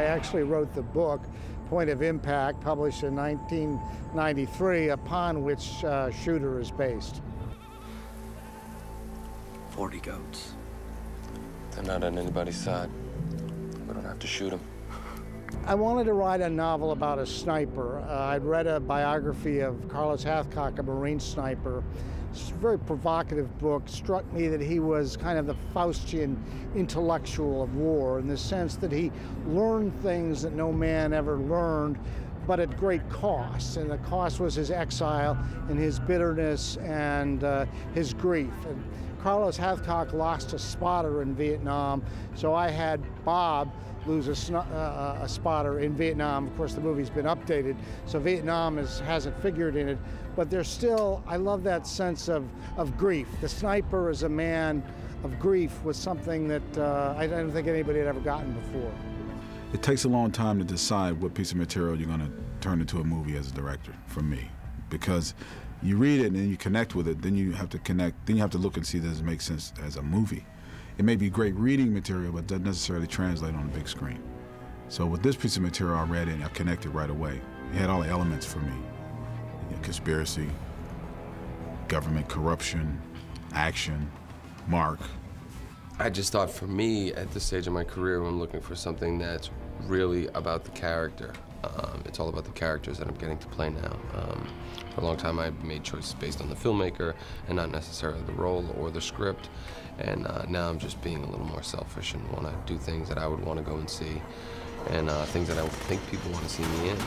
actually wrote the book, Point of Impact, published in 1993, upon which Shooter is based. 40 goats. They're not on anybody's side. We don't have to shoot them. I wanted to write a novel about a sniper. I'd read a biography of Carlos Hathcock, a Marine sniper. It's a very provocative book. Struck me that he was kind of the Faustian intellectual of war, in the sense that he learned things that no man ever learned, but at great cost. And the cost was his exile and his bitterness and his grief. And Carlos Hathcock lost a spotter in Vietnam, so I had Bob lose a spotter in Vietnam. Of course, the movie's been updated, so Vietnam hasn't figured in it, but there's still, I love that sense of grief. The sniper as a man of grief was something that I don't think anybody had ever gotten before. It takes a long time to decide what piece of material you're going to turn into a movie as a director, for me, because you read it and then you connect with it, then you have to connect, then you have to look and see does it make sense as a movie. It may be great reading material, but doesn't necessarily translate on the big screen. So with this piece of material, I read it and I connected right away. It had all the elements for me. You know, conspiracy, government corruption, action, Mark. I just thought for me, at this stage of my career, I'm looking for something that's really about the character. It's all about the characters that I'm getting to play now. For a long time, I made choices based on the filmmaker and not necessarily the role or the script. And now I'm just being a little more selfish and want to do things that I would want to go and see, and things that I think people want to see me in.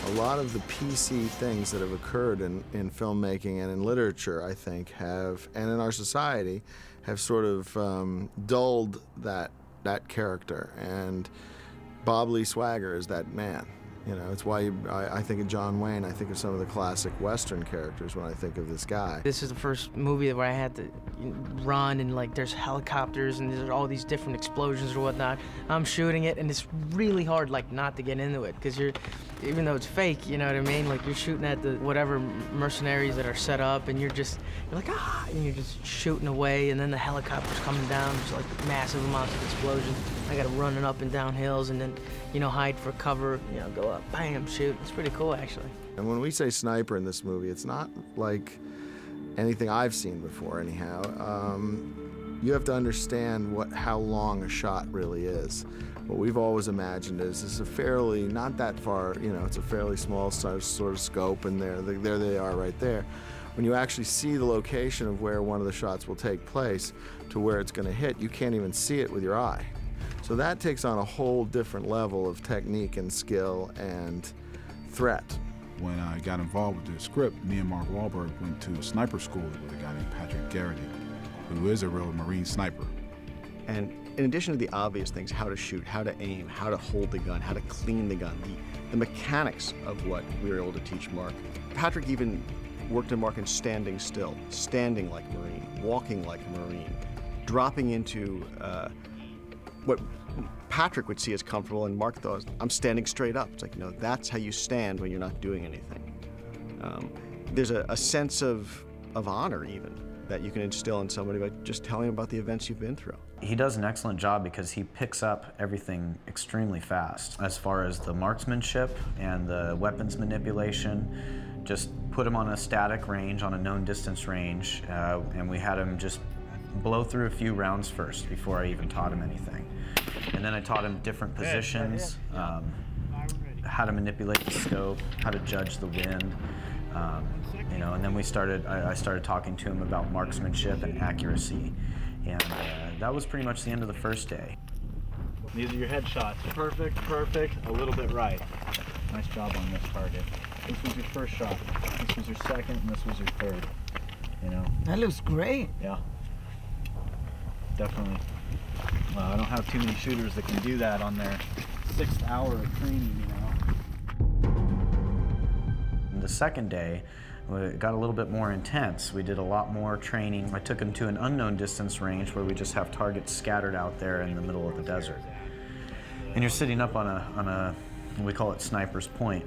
A lot of the PC things that have occurred in filmmaking and in literature, I think, have, and in our society, have sort of dulled that character. And Bob Lee Swagger is that man. You know, it's why I think of John Wayne. I think of some of the classic Western characters when I think of this guy. This is the first movie where I had to run, and like there's helicopters and there's all these different explosions or whatnot. I'm shooting it, and it's really hard like not to get into it, because even though it's fake, you know what I mean? Like you're shooting at the whatever mercenaries that are set up, and you're like, ah, and you're just shooting away, and then the helicopter's coming down, there's like massive amounts of explosions. I gotta run up and down hills, and then, you know, hide for cover, you know, go up, bam, shoot. It's pretty cool, actually. And when we say sniper in this movie, it's not like anything I've seen before, anyhow. You have to understand how long a shot really is. What we've always imagined is it's a fairly, not that far, you know, it's a fairly small sort of scope, and there they are right there. When you actually see the location of where one of the shots will take place to where it's going to hit, you can't even see it with your eye. So that takes on a whole different level of technique and skill and threat. When I got involved with the script, me and Mark Wahlberg went to sniper school with a guy named Patrick Garrity, who is a real Marine sniper. And in addition to the obvious things, how to shoot, how to aim, how to hold the gun, how to clean the gun, the mechanics of what we were able to teach Mark. Patrick even worked in Mark in standing still, standing like a Marine, walking like a Marine, dropping into what Patrick would see as comfortable, and Mark thought, I'm standing straight up. It's like, no, that's how you stand when you're not doing anything. There's a sense of honor, even, that you can instill in somebody by just telling them about the events you've been through. He does an excellent job because he picks up everything extremely fast. As far as the marksmanship and the weapons manipulation, just put him on a static range, on a known distance range, and we had him just blow through a few rounds first before I even taught him anything. And then I taught him different positions, how to manipulate the scope, how to judge the wind, you know, and then I started talking to him about marksmanship and accuracy, and that was pretty much the end of the first day. These are your headshots. Perfect, perfect, a little bit right. Nice job on this target. This was your first shot, this was your second, and this was your third, you know. That looks great. Yeah, definitely. Well, I don't have too many shooters that can do that on their 6th hour of training, you know. The second day, it got a little bit more intense. We did a lot more training. I took him to an unknown distance range where we just have targets scattered out there in the middle of the desert. And you're sitting up on a we call it Sniper's Point.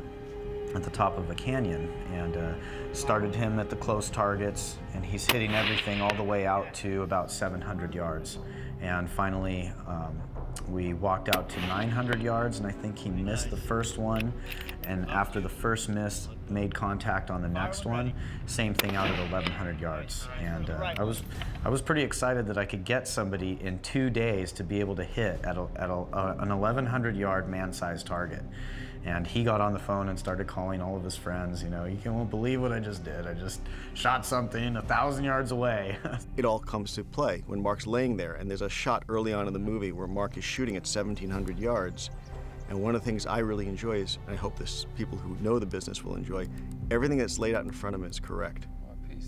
at the top of a canyon, and started him at the close targets, and he's hitting everything all the way out to about 700 yards. And finally, we walked out to 900 yards, and I think he missed the first one. And after the first miss, made contact on the next one. Same thing out at 1,100 yards. And I was pretty excited that I could get somebody in 2 days to be able to hit at an 1,100-yard man-sized target. And he got on the phone and started calling all of his friends. You know, you won't believe what I just did. I just shot something 1,000 yards away. It all comes to play when Mark's laying there, and there's a shot early on in the movie where Mark is shooting at 1,700 yards. And one of the things I really enjoy is, and I hope people who know the business will enjoy, everything that's laid out in front of him is correct.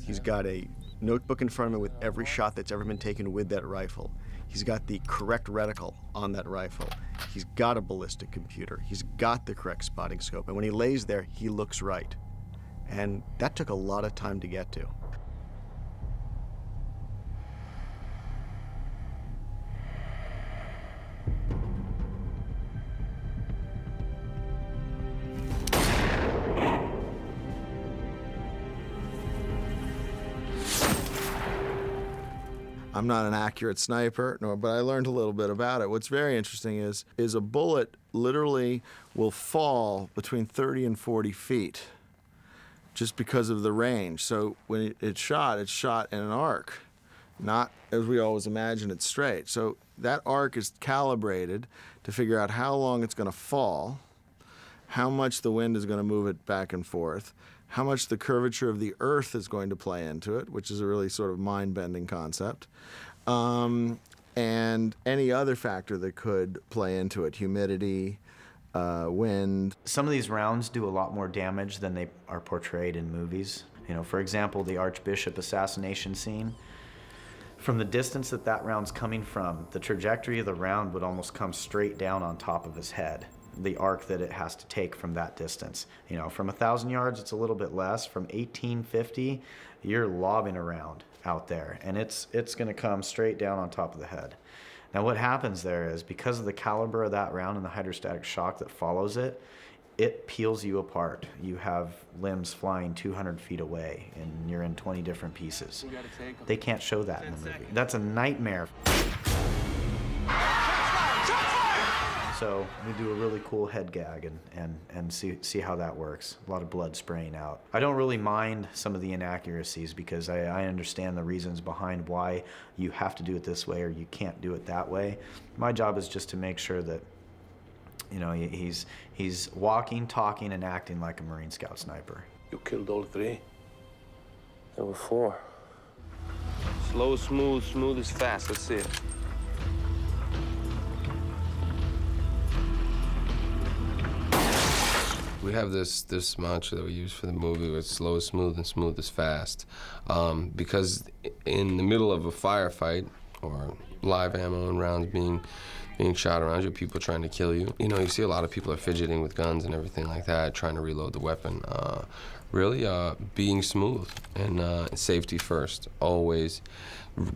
He's got a notebook in front of him with every shot that's ever been taken with that rifle. He's got the correct reticle on that rifle. He's got a ballistic computer. He's got the correct spotting scope. And when he lays there, he looks right. And that took a lot of time to get to. I'm not an accurate sniper, but I learned a little bit about it. What's very interesting is a bullet literally will fall between 30 and 40 feet just because of the range. So when it's shot in an arc, not as we always imagine it straight. So that arc is calibrated to figure out how long it's going to fall, how much the wind is going to move it back and forth, how much the curvature of the earth is going to play into it, which is a really sort of mind-bending concept, and any other factor that could play into it, humidity, wind. Some of these rounds do a lot more damage than they are portrayed in movies. You know, for example, the Archbishop assassination scene. From the distance that round's coming from, the trajectory of the round would almost come straight down on top of his head. The arc that it has to take from that distance. You know, from 1,000 yards, it's a little bit less. From 1,850, you're lobbing around out there, and it's going to come straight down on top of the head. Now, what happens there is, because of the caliber of that round and the hydrostatic shock that follows it, it peels you apart. You have limbs flying 200 feet away, and you're in 20 different pieces. They can't show that in the movie. That's a nightmare. So we do a really cool head gag and see how that works. A lot of blood spraying out. I don't really mind some of the inaccuracies because I understand the reasons behind why you have to do it this way or you can't do it that way. My job is just to make sure that, you know, he's walking, talking, and acting like a Marine Scout sniper. You killed all three? There were four. Slow, smooth, smooth is fast. Let's see it. We have this mantra that we use for the movie, where it's slow is smooth and smooth is fast. Because in the middle of a firefight, or live ammo and rounds being shot around you, people trying to kill you, you know, you see a lot of people are fidgeting with guns and everything like that, trying to reload the weapon. Really being smooth and safety first, always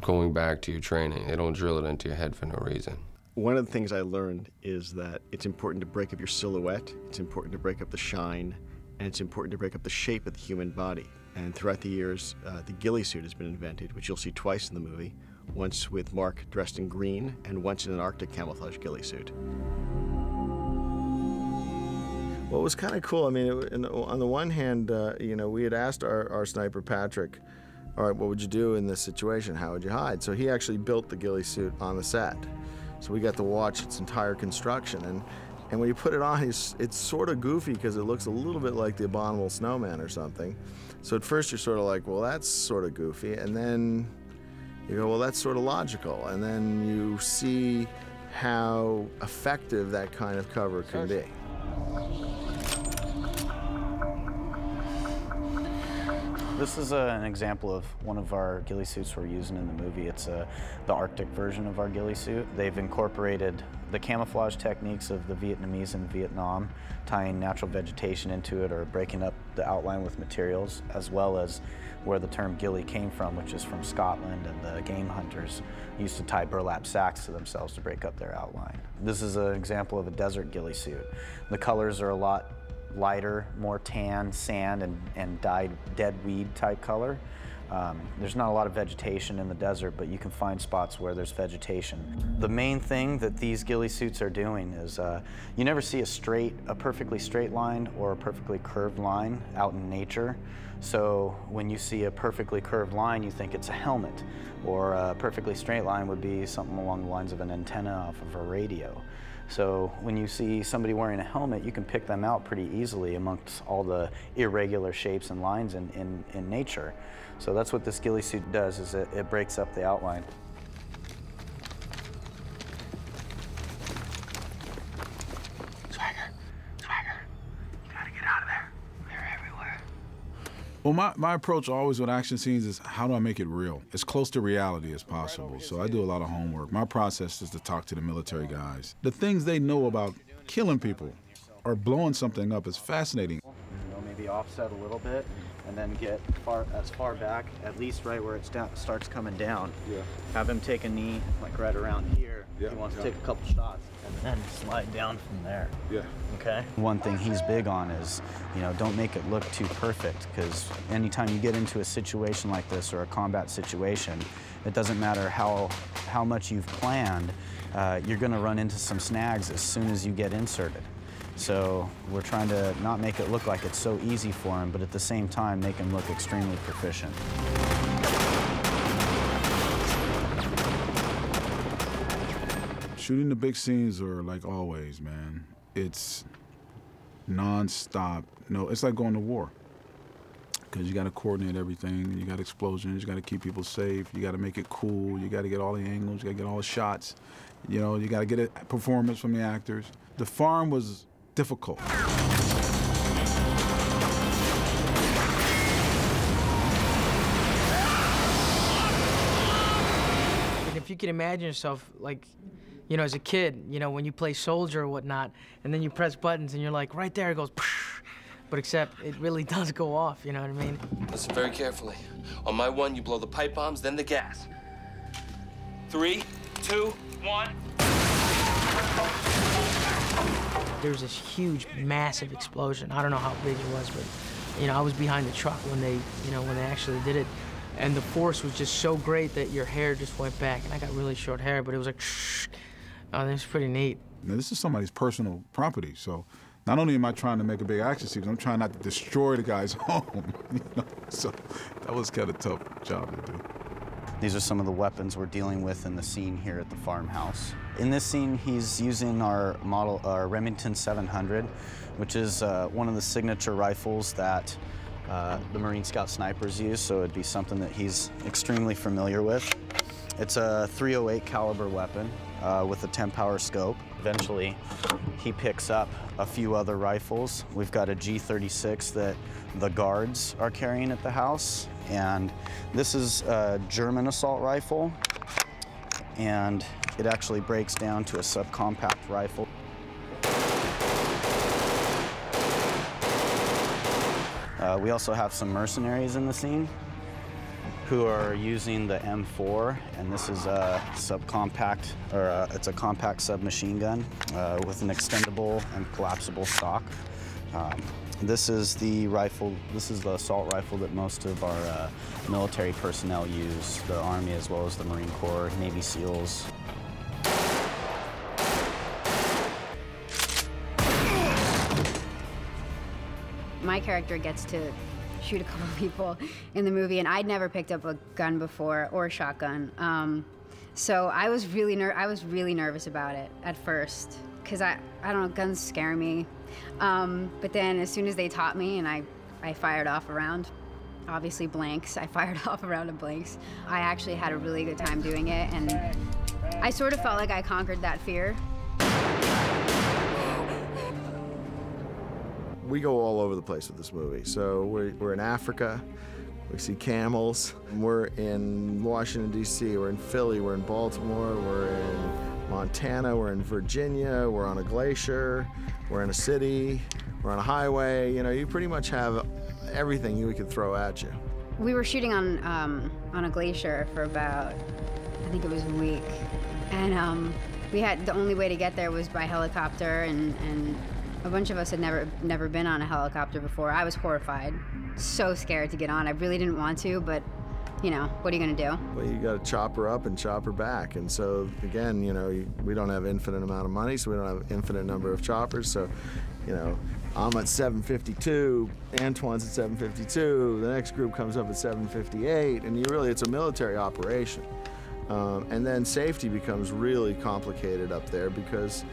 going back to your training. They don't drill it into your head for no reason. One of the things I learned is that it's important to break up your silhouette, it's important to break up the shine, and it's important to break up the shape of the human body. And throughout the years, the ghillie suit has been invented, which you'll see twice in the movie, once with Mark dressed in green and once in an Arctic camouflage ghillie suit. What was kind of cool, I mean, on the one hand, you know, we had asked our sniper, Patrick, all right, what would you do in this situation? How would you hide? So he actually built the ghillie suit on the set. So we got to watch its entire construction, and when you put it on, it's sort of goofy because it looks a little bit like the Abominable Snowman or something. So at first you're sort of like, well, that's sort of goofy, and then you go, well, that's sort of logical, and then you see how effective that kind of cover can be. This is an example of one of our ghillie suits we're using in the movie. It's the Arctic version of our ghillie suit. They've incorporated the camouflage techniques of the Vietnamese in Vietnam, tying natural vegetation into it or breaking up the outline with materials, as well as where the term ghillie came from, which is from Scotland, and the game hunters used to tie burlap sacks to themselves to break up their outline. This is an example of a desert ghillie suit. The colors are a lot lighter, more tan, sand, and dyed dead weed type color. There's not a lot of vegetation in the desert, but you can find spots where there's vegetation. The main thing that these ghillie suits are doing is you never see a perfectly straight line or a perfectly curved line out in nature. So when you see a perfectly curved line, you think it's a helmet, or a perfectly straight line would be something along the lines of an antenna off of a radio. So when you see somebody wearing a helmet, you can pick them out pretty easily amongst all the irregular shapes and lines in nature. So that's what this ghillie suit does, is it breaks up the outline. Swagger, you gotta get out of there. They're everywhere. Well, my approach always with action scenes is how do I make it real? As close to reality as possible. So I do a lot of homework. My process is to talk to the military guys. The things they know about killing people or blowing something up is fascinating. Maybe offset a little bit, and then get as far back, at least right where it starts coming down. Yeah. Have him take a knee, like right around here. Yeah. He wants to take a couple shots, and then slide down from there. Yeah. Okay. One thing he's big on is, don't make it look too perfect, because anytime you get into a situation like this or a combat situation, it doesn't matter how much you've planned, you're going to run into some snags as soon as you get inserted. So we're trying to not make it look like it's so easy for him, but at the same time make him look extremely proficient. Shooting the big scenes are like always, man. It's non-stop. No, it's like going to war. Because you got to coordinate everything. You got explosions. You got to keep people safe. You got to make it cool. You got to get all the angles. You got to get all the shots. You got to get a performance from the actors. The farm was difficult. And if you can imagine yourself, like, as a kid, when you play soldier or whatnot, and then you press buttons and you're like, right there it goes, but except it really does go off, you know what I mean? Listen very carefully. On my one, you blow the pipe bombs, then the gas. 3, 2, 1. There was this huge, massive explosion. I don't know how big it was, but, I was behind the truck when they actually did it. And the force was just so great that your hair just went back. And I got really short hair, but it was like, oh, that was pretty neat. Now, this is somebody's personal property, so not only am I trying to make a big action sequence, I'm trying not to destroy the guy's home, So that was kind of a tough job to do. These are some of the weapons we're dealing with in the scene here at the farmhouse. In this scene, he's using our Remington 700, which is one of the signature rifles that the Marine Scout snipers use, so it'd be something that he's extremely familiar with. It's a .308 caliber weapon with a 10-power scope. Eventually, he picks up a few other rifles. We've got a G36 that the guards are carrying at the house, and this is a German assault rifle, and it actually breaks down to a subcompact rifle. We also have some mercenaries in the scene who are using the M4, and this is a subcompact, or it's a compact submachine gun with an extendable and collapsible stock. This is the assault rifle that most of our military personnel use, the Army as well as the Marine Corps, Navy SEALs. My character gets to shoot a couple people in the movie, and I'd never picked up a gun before or a shotgun. So I was really nervous about it at first, because I don't know, guns scare me. But then as soon as they taught me and I fired off a round, obviously blanks, I fired off a round of blanks. I actually had a really good time doing it, and I sort of felt like I conquered that fear. We go all over the place with this movie. So we're in Africa, we see camels, we're in Washington, D.C., we're in Philly, we're in Baltimore, we're in Montana, we're in Virginia, we're on a glacier, we're in a city, we're on a highway. You pretty much have everything we could throw at you. We were shooting on a glacier for about, I think it was a week. And we had, the only way to get there was by helicopter, and A bunch of us had never been on a helicopter before. I was horrified, so scared to get on. I really didn't want to, but you know, what are you gonna do? Well, you gotta chop her up and chop her back. And so, again, you know, we don't have infinite amount of money, so we don't have infinite number of choppers. So, you know, I'm at 752, Antoine's at 752, the next group comes up at 758, and it's a military operation. And then safety becomes really complicated up there because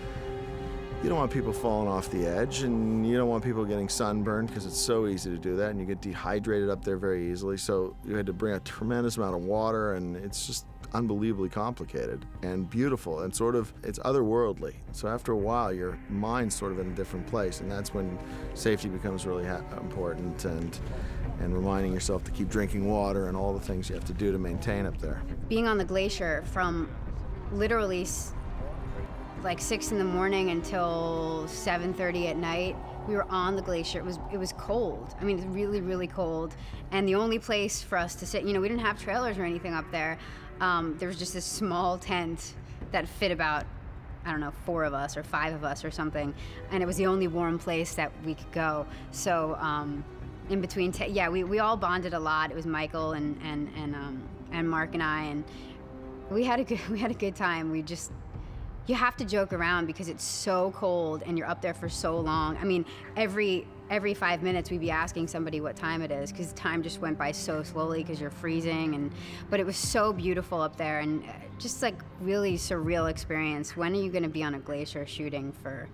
you don't want people falling off the edge, and you don't want people getting sunburned because it's so easy to do that, and you get dehydrated up there very easily. So you had to bring a tremendous amount of water, and it's just unbelievably complicated and beautiful, and it's otherworldly. So after a while, your mind's sort of in a different place, and that's when safety becomes really important, and reminding yourself to keep drinking water and all the things you have to do to maintain up there. Being on the glacier from literally like 6 in the morning until 7:30 at night, we were on the glacier. It was cold. I mean, it's really, really cold. And the only place for us to sit, you know, we didn't have trailers or anything up there. There was just this small tent that fit about, I don't know, 4 of us or 5 of us or something. And it was the only warm place that we could go. So in between, we all bonded a lot. It was Michael and Mark and I, and we had a good time. You have to joke around because it's so cold and you're up there for so long. I mean, every 5 minutes we'd be asking somebody what time it is because time just went by so slowly because you're freezing. But it was so beautiful up there, and just like really surreal experience. When are you going to be on a glacier shooting for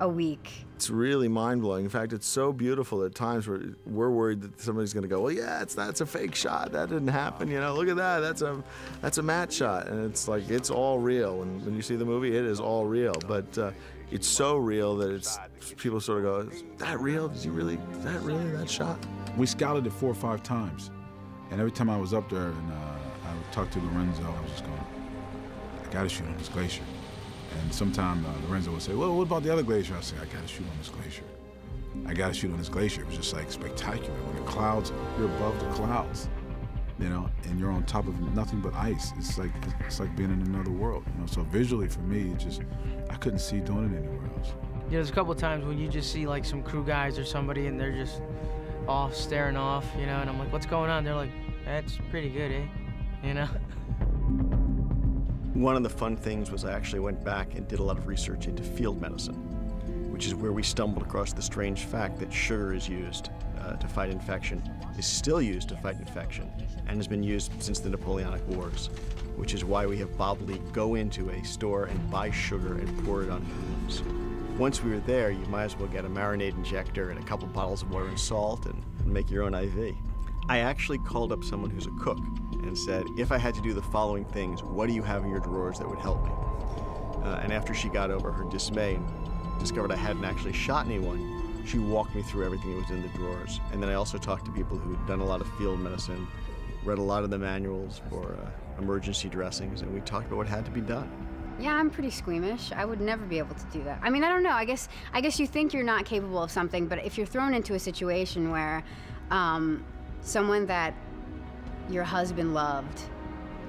a week? It's really mind-blowing. In fact, it's so beautiful at times where we're worried that somebody's going to go, well, yeah, that's a fake shot. That didn't happen. You know, look at that. That's a matte shot. And it's like, it's all real. And when you see the movie, it is all real. But it's so real that people sort of go, is that real? Is that really that shot? We scouted it 4 or 5 times. And every time I was up there and I would talk to Lorenzo, I was just going, I got to shoot on this glacier. And sometimes Lorenzo would say, well, what about the other glacier? I'd say, I gotta shoot on this glacier. I gotta shoot on this glacier. It was just like spectacular. When the clouds, you're above the clouds, you know, and you're on top of nothing but ice. It's like being in another world, you know. So visually for me, I couldn't see doing it anywhere else. Yeah, there's a couple of times when you just see like some crew guys or somebody and they're just off staring off, you know, and I'm like, what's going on? They're like, that's pretty good, eh? You know? One of the fun things was I actually went back and did a lot of research into field medicine, which is where we stumbled across the strange fact that sugar is used to fight infection, is still used to fight infection, and has been used since the Napoleonic Wars, which is why we have Bob Lee go into a store and buy sugar and pour it on wounds. Once we were there, you might as well get a marinade injector and a couple bottles of water and salt and make your own IV. I actually called up someone who's a cook and said, if I had to do the following things, what do you have in your drawers that would help me? And after she got over her dismay and discovered I hadn't actually shot anyone, she walked me through everything that was in the drawers. And then I also talked to people who had done a lot of field medicine, read a lot of the manuals for emergency dressings, and we talked about what had to be done. Yeah, I'm pretty squeamish. I would never be able to do that. I mean, I don't know. I guess you think you're not capable of something, but if you're thrown into a situation where someone that your husband loved,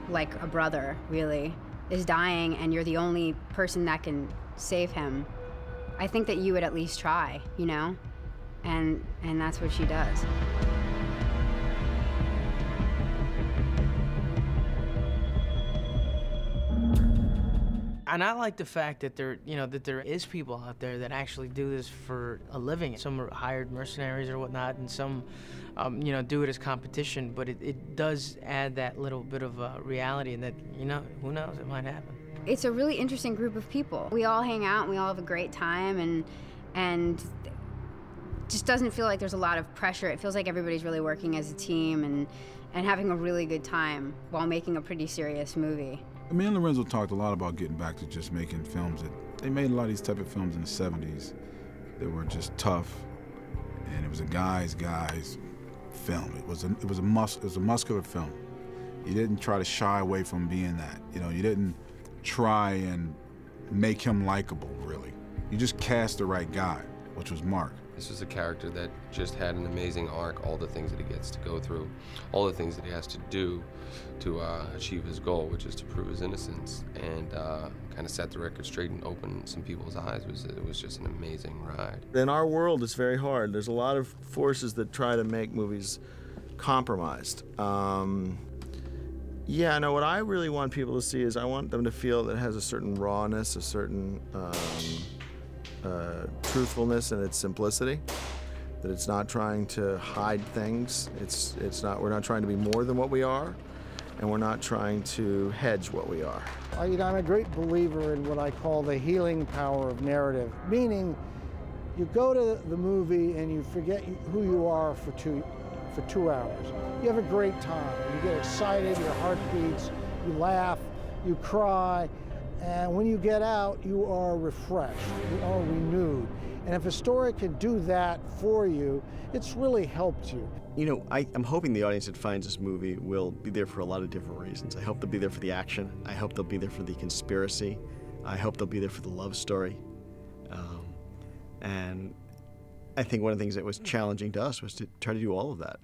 like a brother, really, is dying and you're the only person that can save him, I think that you would at least try, you know? And that's what she does. And I like the fact that there is people out there that actually do this for a living. Some are hired mercenaries or whatnot, and some, do it as competition. But it does add that little bit of reality, and that, who knows, it might happen. It's a really interesting group of people. We all hang out, and we all have a great time, and just doesn't feel like there's a lot of pressure. It feels like everybody's really working as a team and having a really good time while making a pretty serious movie. Me and Lorenzo talked a lot about getting back to just making films. They made a lot of these type of films in the 70s that were just tough, and it was a guys film. It was a muscular film. You didn't try to shy away from being that. You didn't try and make him likable, really. You just cast the right guy, which was Mark. This was a character that just had an amazing arc, all the things that he gets to go through, all the things that he has to do to achieve his goal, which is to prove his innocence, and kind of set the record straight and open some people's eyes. It was just an amazing ride. In our world, it's very hard. There's a lot of forces that try to make movies compromised. Yeah, no, what I really want people to see is I want them to feel that it has a certain rawness, a certain truthfulness in its simplicity, that it's not trying to hide things. We're not trying to be more than what we are, and we're not trying to hedge what we are. I'm a great believer in what I call the healing power of narrative, meaning you go to the movie and you forget who you are for 2 hours. You have a great time. You get excited, your heart beats, you laugh, you cry, and when you get out, you are refreshed, you are renewed. And if a story can do that for you, it's really helped you. You know, I'm hoping the audience that finds this movie will be there for a lot of different reasons. I hope they'll be there for the action. I hope they'll be there for the conspiracy. I hope they'll be there for the love story. And I think one of the things that was challenging to us was to try to do all of that.